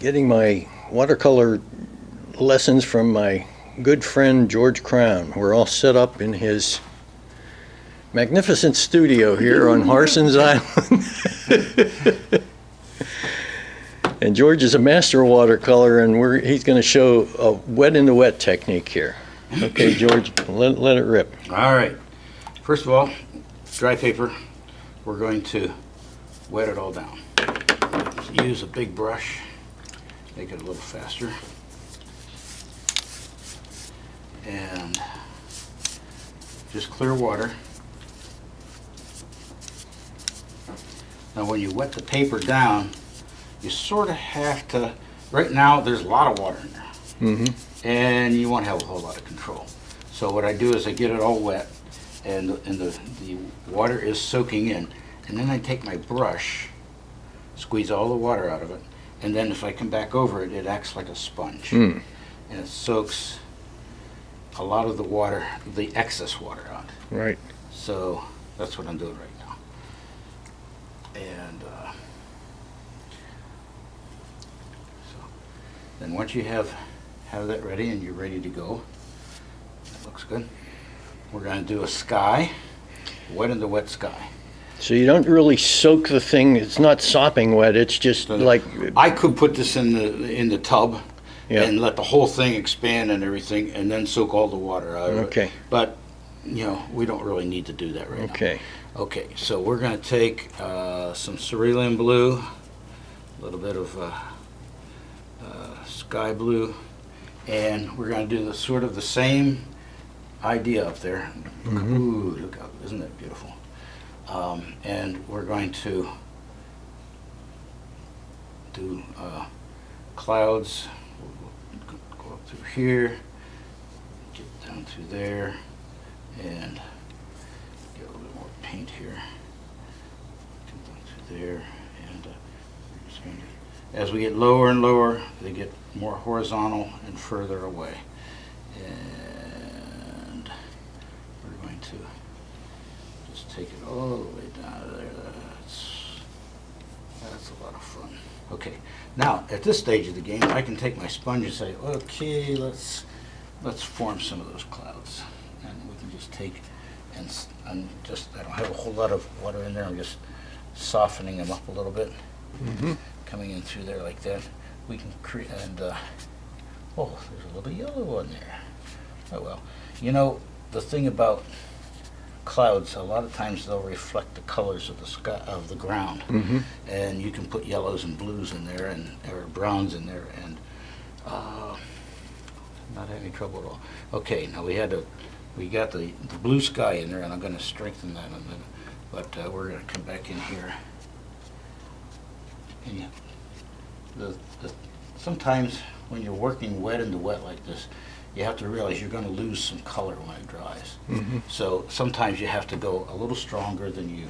getting my watercolor lessons from my good friend George Crown. We're all set up in his magnificent studio here on Harson's Island. And George is a master watercolor, and he's going to show a wet in the wet technique here. Okay, George, let it rip. All right. First of all, dry paper. We're going to wet it all down. Use a big brush, make it a little faster. And just clear water. Now when you wet the paper down, you sort of have to, right now there's a lot of water in there. Mm-hmm. And you won't have a whole lot of control. So what I do is I get it all wet, and the water is soaking in. And then I take my brush, squeeze all the water out of it, and then if I come back over it, it acts like a sponge. Mm. And it soaks a lot of the water, the excess water out. Right. So that's what I'm doing right now. And so then once you have that ready and you're ready to go, that looks good. We're going to do a sky, wet in the wet sky. So you don't really soak the thing. It's not sopping wet. It's just So like. I could put this in the tub, Yeah. and let the whole thing expand and everything, and then soak all the water out of it. Okay. But you know, we don't really need to do that right now. Okay. Okay, so we're going to take some cerulean blue, a little bit of sky blue, and we're going to do the sort of the same idea up there. Mm-hmm. Ooh, look out! Isn't that beautiful? And we're going to do clouds. We'll go up through here, get down through there, and get a little bit more paint here. Get down through there, and we're just going to, as we get lower and lower, they get more horizontal and further away. And we're going to just take it all the way down to there. That's a lot of fun. Okay, now at this stage of the game, I can take my sponge and say, okay, let's form some of those clouds. And we can just take and I don't have a whole lot of water in there. I'm just softening them up a little bit, Mm-hmm. coming in through there like that. We can create, and oh, there's a little yellow on there. Oh well, you know the thing about clouds, a lot of times they'll reflect the colors of the sky, of the ground, Mm-hmm. and you can put yellows and blues in there, and or browns in there, and not having trouble at all. Okay, now we got the blue sky in there, and I'm going to strengthen that in a minute, but we're going to come back in here. And sometimes when you're working wet in the wet like this, you have to realize you're going to lose some color when it dries. Mm-hmm. So sometimes you have to go a little stronger than you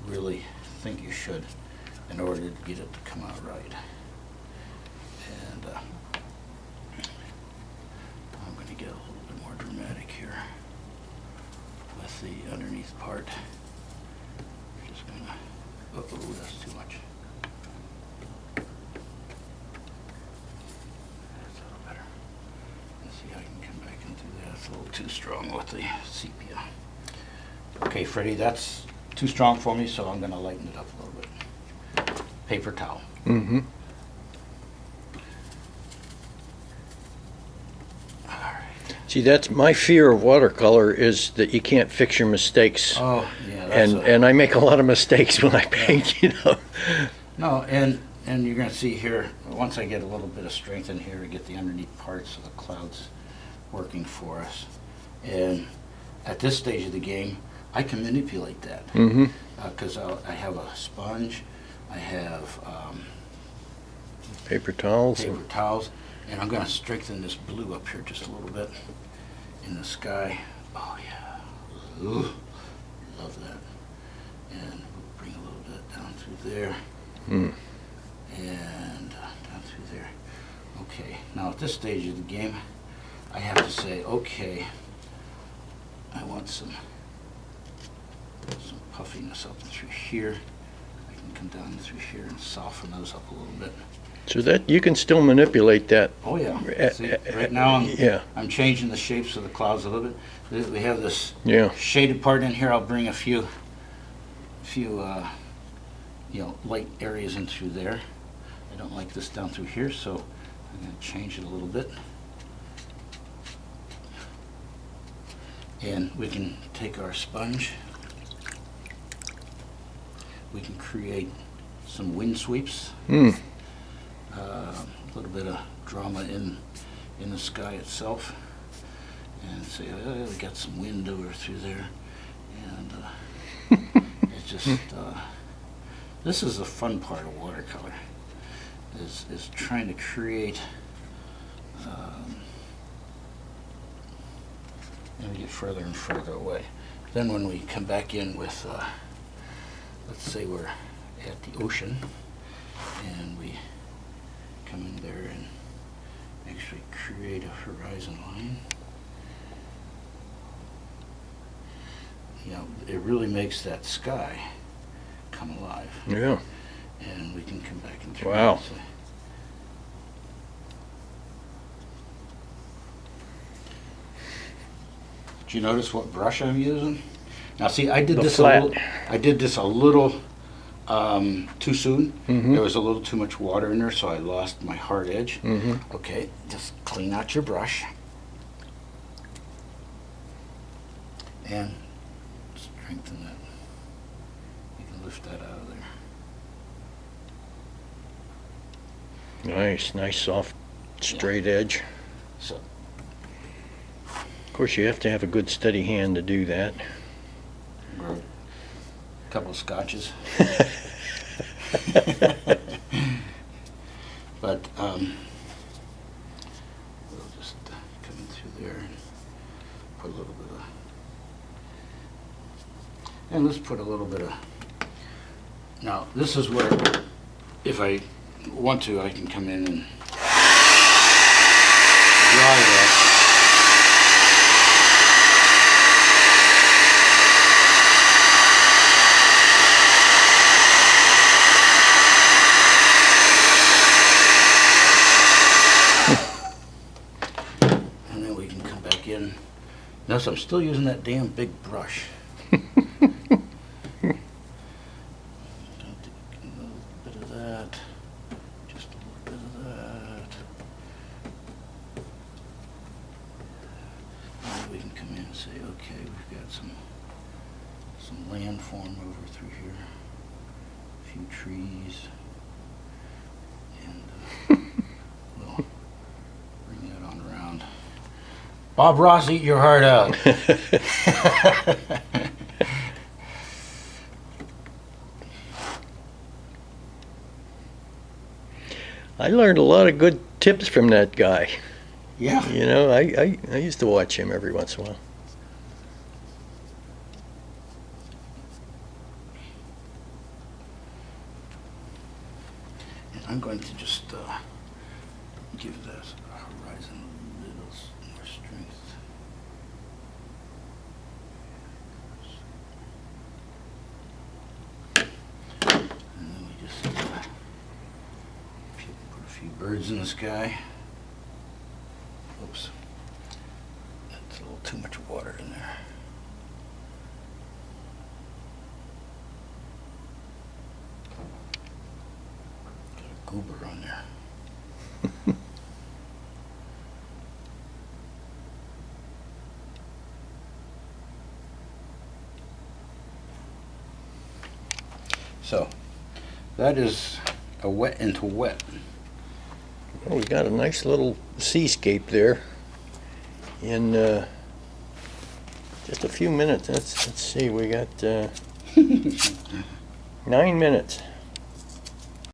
really think you should in order to get it to come out right. And I'm going to get a little bit more dramatic here with the underneath part. Just going to, uh-oh, that's too much. A little too strong with the sepia. Okay, Freddie, that's too strong for me, so I'm going to lighten it up a little bit. Paper towel. Mm-hmm. All right. See, that's my fear of watercolor, is that you can't fix your mistakes. Oh, yeah. That's And I make a lot of mistakes when I paint, you know. No, and you're going to see here, once I get a little bit of strength in here to get the underneath parts of the clouds working for us. And at this stage of the game, I can manipulate that. Mm-hmm. Because I have a sponge, I have Paper towels. paper towels, and I'm going to strengthen this blue up here just a little bit in the sky. Oh yeah, ooh, love that. And we'll bring a little bit down through there, Mm. and down through there. Okay, now at this stage of the game, I have to say, okay, I want some puffiness up through here. I can come down through here and soften those up a little bit. So that you can still manipulate that. Oh yeah. See, right now Yeah. I'm changing the shapes of the clouds a little bit. We have this Yeah. shaded part in here. I'll bring a few light areas in through there. I don't like this down through here, so I'm going to change it a little bit. And we can take our sponge. We can create some wind sweeps. Hmm. A little bit of drama in the sky itself. And say, oh, we got some wind over through there. And it's just, this is the fun part of watercolor, is trying to create, and we get further and further away. Then when we come back in with, let's say we're at the ocean, and we come in there and actually create a horizon line. You know, it really makes that sky come alive. Yeah. And we can come back and try Wow. and say, do you notice what brush I'm using? Now see, I did The this flat. a little too soon. Mhm. There was a little too much water in there, so I lost my hard edge. Mm-hmm. Okay, just clean out your brush. And strengthen that. You can lift that out of there. Nice, soft, straight edge. So, Of course, you have to have a good steady hand to do that. a couple of scotches. But we'll just come in through there and put a little bit of, and let's put a little bit of, now this is where, if I want to, I can come in and dry that. And then we can come back in. Notice I'm still using that damn big brush. A little bit of that. Just a little bit of that. And we can come in and say, okay, we've got some landform over through here. A few trees. And we'll bring that on around. Bob Ross, eat your heart out. I learned a lot of good tips from that guy. Yeah. You know, I used to watch him every once in a while. And I'm going to just give that horizon a little more strength. And then we just put a few birds in the sky. Oops. That's a little too much water in there. Got a goober on there. So, that is a wet into wet. Well, we got a nice little seascape there in just a few minutes. Let's see, we got 9 minutes.